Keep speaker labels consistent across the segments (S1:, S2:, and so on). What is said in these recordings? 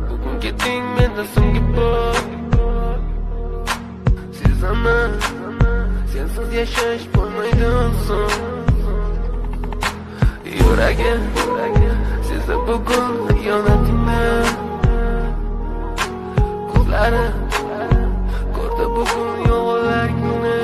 S1: Bugun keting menda so'nggi bor. Sezaman, sensiz yashash bo'lmaydi son. Yuragim sezdi bugun xiyonatingni. Ko'zlari ko'rdi bugun yolg'onlaringni.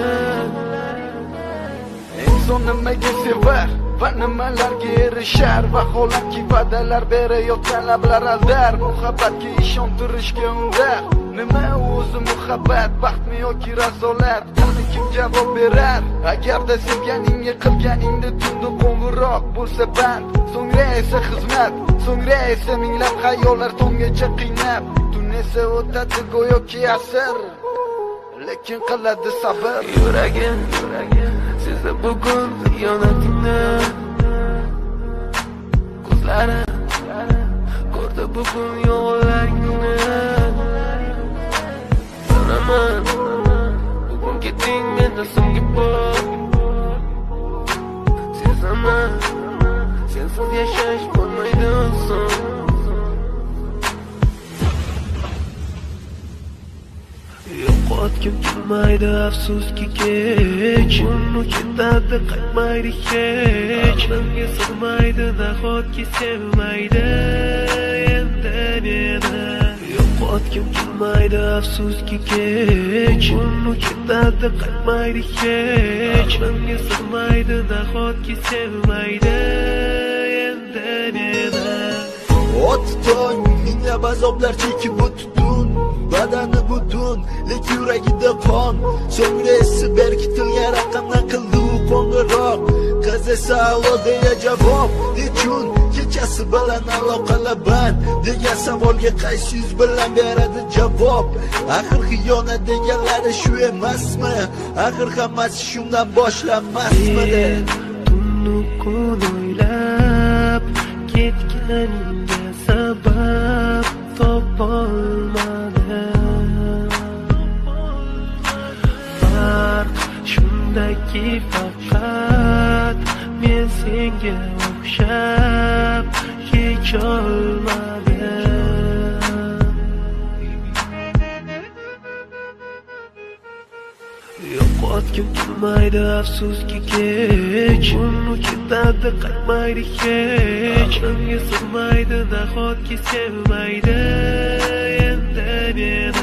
S2: Inson nimaga sevar va nimalarga erishar? Vaholanki va'dalar berayotgan lablar aldar. Muhabbatga ishontirishga undar. Nima o'zi muhabbat, baxtmi yoki razolat? Buni kim javob berar? Agarda sevganingga qilganingda tunda qo'ng'iroq bo'lsa band, so'ngra esa xizmat, so'ngra esa minglab xayollar tonggacha qiynab. Tun esa o'tadi go'yoki asr, lekin qiladi sabr.
S1: Yuragim sezdi bugun xiyonatingni. Ko'zlari ko'rdi bugun yolg'onlaringni. Sanaman, bugun keting menda so'nggi bor. Sezaman, sensiz yashash bo'lmaydi son. Yo'qotgim kelmaydi afsuski kech, uni ketadi qaytmaydi hech. Menga sig'maydi nahotki sevmaydi endi meni. Yo'qotgim kelmaydi afsuski kech, uni ketadi qaytmaydi hech. Menga sig'maydi nahotki sevmaydi endi meni.
S3: Ot tong minglab azoblar chekib o'tdun, badani butun, lek yuragida qon. So'ngra esi berkitilgan raqamdan qildi u qo'ng'iroq. Qiz esa alo deya javob. Nechun kechasi bilan aloqalar band degan savolga qaysi yuz bilan beradi javob? Axir xiyonat deganlari shu emasmi? Axir hammasi shundan boshlanmasmidi?
S1: Tunni kun o'ylab ketganingga sabab topolmadim. Farq shundaki faqat men senga o'xshab kecholmadim. Yo'qotgim kelmaydi afsuski kech, uni ketadi qaytmaydi hech. Menga sig'maydi nahotki sevmaydi endi meni.